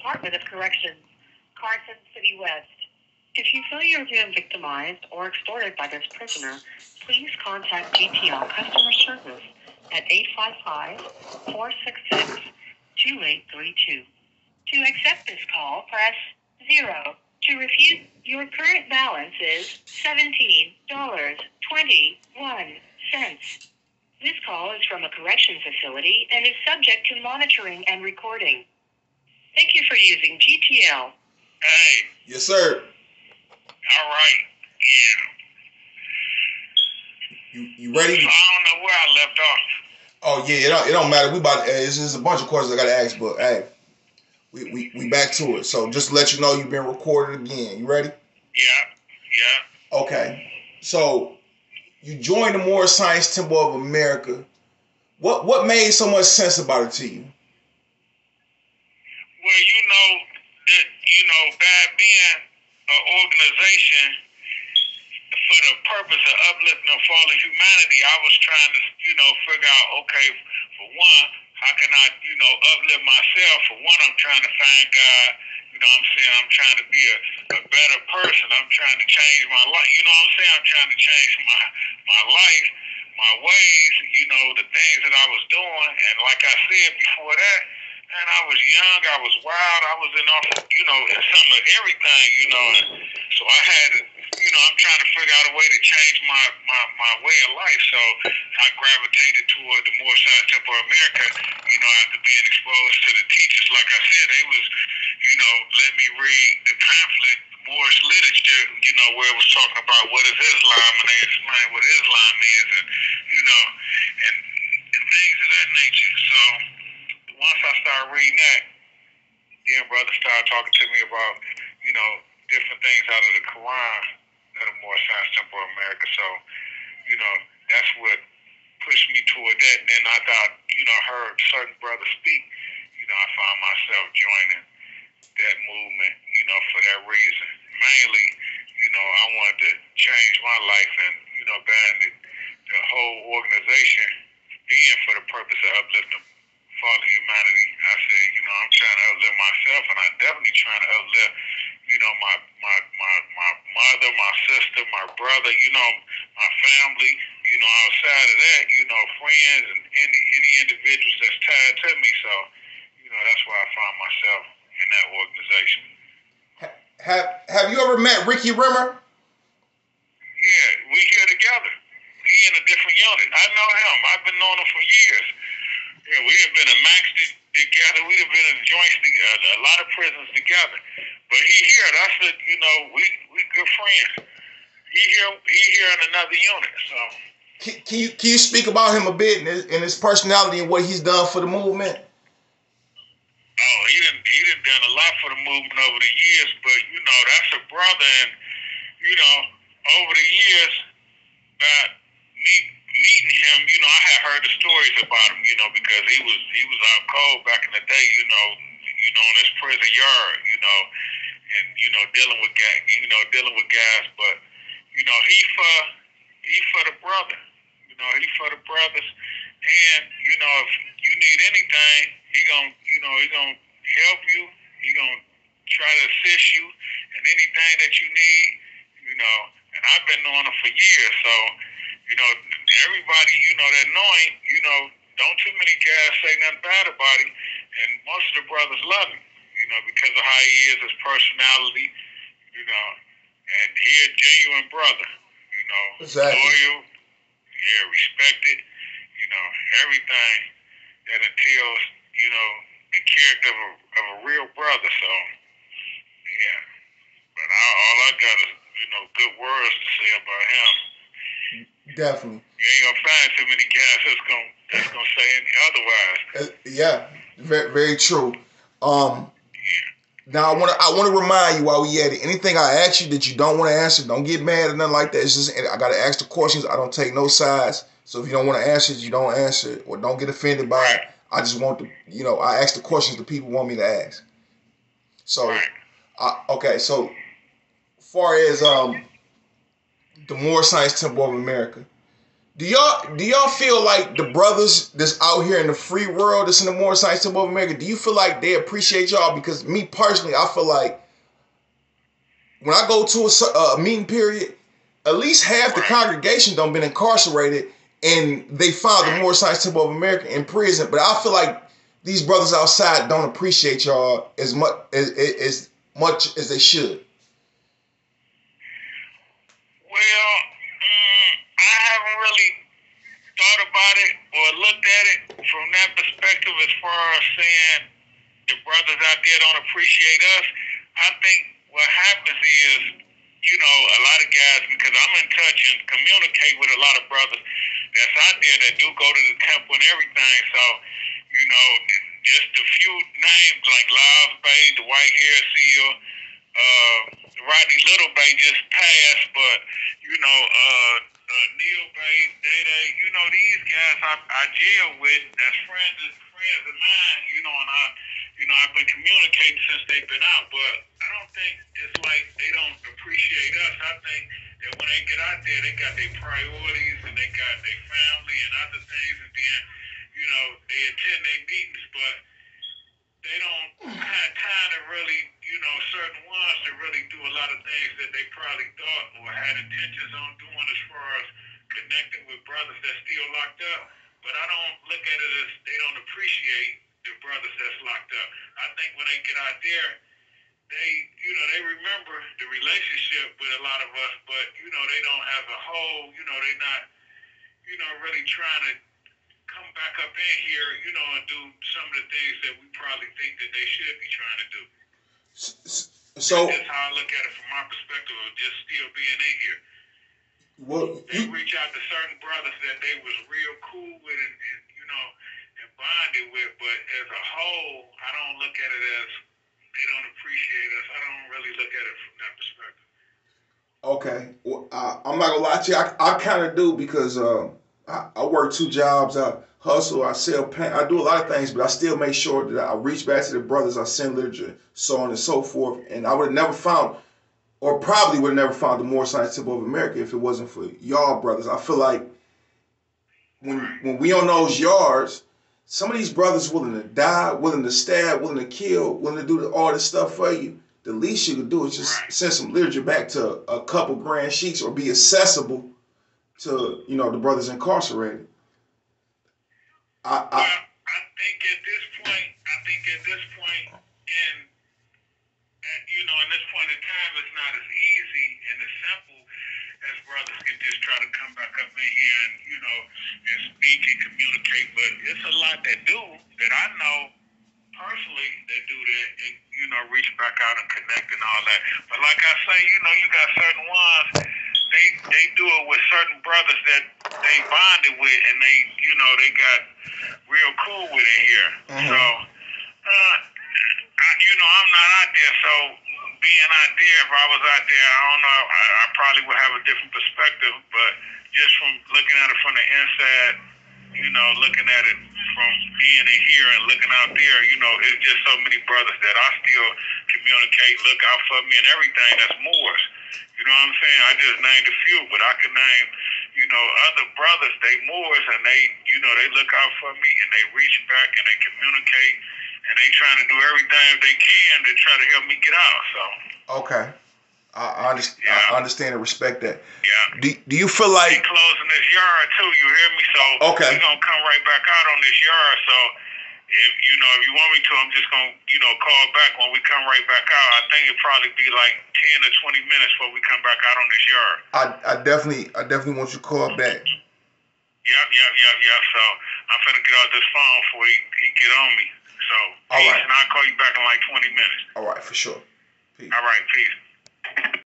Department of Corrections, Carson City West. If you feel you're being victimized or extorted by this prisoner, please contact GTL Customer Service at 855-466-2832. To accept this call, press 0. To refuse, your current balance is $17.21. This call is from a correction facility and is subject to monitoring and recording. Thank you for using GTL. Hey. Yes, sir. All right. Yeah. You ready? So I don't know where I left off. Oh yeah, it don't matter. It's just a bunch of questions I gotta ask, but hey, we back to it. So just to let you know, you've been recorded again. You ready? Yeah. Okay. So you joined the Moore Science Temple of America. What made so much sense about it to you? Well, by being an organization for the purpose of uplifting and fallen humanity, I was trying to, figure out, okay, for one, how can I, uplift myself? For one, I'm trying to find God. You know what I'm saying? I'm trying to be a better person. I'm trying to change my life. You know what I'm saying? I'm trying to change my life, my ways, the things that I was doing. And like I said before that, man, I was young, I was wild, I was in some of everything, and so I had to, I'm trying to figure out a way to change my way of life. So I gravitated toward the Moore Science Temple of America, after being exposed to the teachers. Like I said, they was, let me read the pamphlet, Moorish literature, where it was talking about what is Islam, and they explained what Islam is, and things of that nature. So once I started reading that, then brother started talking to me about, different things out of the Quran of the Moore Science Temple of America. So, that's what pushed me toward that. And then I thought, heard certain brothers speak, I found myself joining that movement, for that reason. Mainly, I wanted to change my life and, being the whole organization being for the purpose of uplifting fallen humanity. I said, I'm trying to uplift myself, and I'm definitely trying to uplift, my mother, my sister, my brother, my family, outside of that, friends and any individuals that's tied to me. So, that's why I found myself in that organization. Have you ever met Ricky Rimmer? Yeah, we here together. He in a different unit. I know him. I've been knowing him for years. Yeah, we have been in Max together. We have been in joints together, a lot of prisons together. But he here. That's we good friends. He here in another unit. So. Can you speak about him a bit and his personality and what he's done for the movement? Oh, he done a lot for the movement over the years. But that's a brother, and over the years, by me meeting him, I had heard the stories about him, because he was out cold back in the day, in this prison yard, and dealing with guys, but he for the brother, he for the brothers, and if you need anything, he gonna help you, he gonna try to assist you in anything that you need, and I've been knowing him for years, so everybody, that know him, don't too many guys say nothing bad about him. And most of the brothers love him, because of how he is, his personality, and he a genuine brother, Exactly. Loyal, respected, everything that entails, the character of a real brother. So, yeah. But all I got is, good words to say about him. Definitely. You ain't gonna find too many guys that's gonna say any otherwise. Yeah, very, very true. Now I want to remind you while we at it. Anything I ask you that you don't want to answer, don't get mad or nothing like that. It's just I gotta ask the questions. I don't take no sides. So if you don't want to answer it, you don't answer it, or don't get offended by it. I just want to, I ask the questions that people want me to ask. So, okay. So, far as the Moore Science Temple of America, Do y'all feel like the brothers that's out here in the free world, that's in the Motorcycle Temple of America, do you feel like they appreciate y'all? Because me personally, I feel like when I go to a meeting period, at least half the congregation done been incarcerated, and they found the Motorcycle Temple of America in prison. But I feel like these brothers outside don't appreciate y'all as much as they should. Well, I haven't really thought about it or looked at it from that perspective as far as saying the brothers out there don't appreciate us. I think what happens is, a lot of guys, because I'm in touch and communicate with a lot of brothers that's out there that do go to the temple and everything. So, just a few names like MatthewsBey, the white hair seal, Rodney Little Bay just passed, but Neil Bay, Day, these guys I jail with, that's friends of mine, and I've been communicating since they've been out, but I don't think it's like they don't appreciate us. I think that when they get out there, they got their priorities and they got their family and other things, and then, they attend their meetings, but they don't have time to really, certain ones to really do a lot of things that they probably thought or had intentions on doing as far as connecting with brothers that's still locked up. But I don't look at it as they don't appreciate the brothers that's locked up. I think when they get out there, they remember the relationship with a lot of us, but, they don't have a whole, they're not, really trying to come back up in here, and do some of the things that we probably think that they should be trying to do. So that's how I look at it from my perspective of just still being in here. Well, they reach out to certain brothers that they was real cool with and bonded with, but as a whole, I don't look at it as they don't appreciate us. I don't really look at it from that perspective. Okay, well, I'm not gonna lie to you. I kind of do because I work 2 jobs. I hustle. I sell paint. I do a lot of things, but I still make sure that I reach back to the brothers. I send literature, so on and so forth. And I would have never found, or probably would have never found the Motorcycle Temple of America if it wasn't for y'all brothers. I feel like when we on those yards, some of these brothers willing to die, willing to stab, willing to kill, willing to do all this stuff for you. The least you could do is just send some literature back to a couple grand sheets or be accessible to, the brothers incarcerated. I think at this point, in this point in time, it's not as easy and as simple as brothers can just try to come back up in here and, and speak and communicate. But it's a lot that do that I know personally that do that and, reach back out and connect and all that. But like I say, you got certain ones, they do it with certain brothers that they bonded with and they, they got real cool with it here. Mm-hmm. So, I'm not out there, so being out there, if I was out there, I don't know, I probably would have a different perspective, but just from looking at it from the inside, looking at it from being in here and looking out there, it's just so many brothers that I still communicate, look out for me and everything that's Moors. You know what I'm saying? I just named a few, but I can name, other brothers, they Moors, and they, they look out for me and they reach back and they communicate and they trying to do everything they can to try to help me get out, so. Okay. I understand and respect that. Yeah. Do you feel like they closing this yard too? You hear me? So okay. We're gonna come right back out on this yard. So if you want me to, I'm just gonna call back when we come right back out. I think it'll probably be like 10 or 20 minutes before we come back out on this yard. I definitely want you to call back. Yep. So I'm finna get out this phone before he get on me. So all right. And I'll call you back in like 20 minutes. All right, for sure. Peace. All right, peace.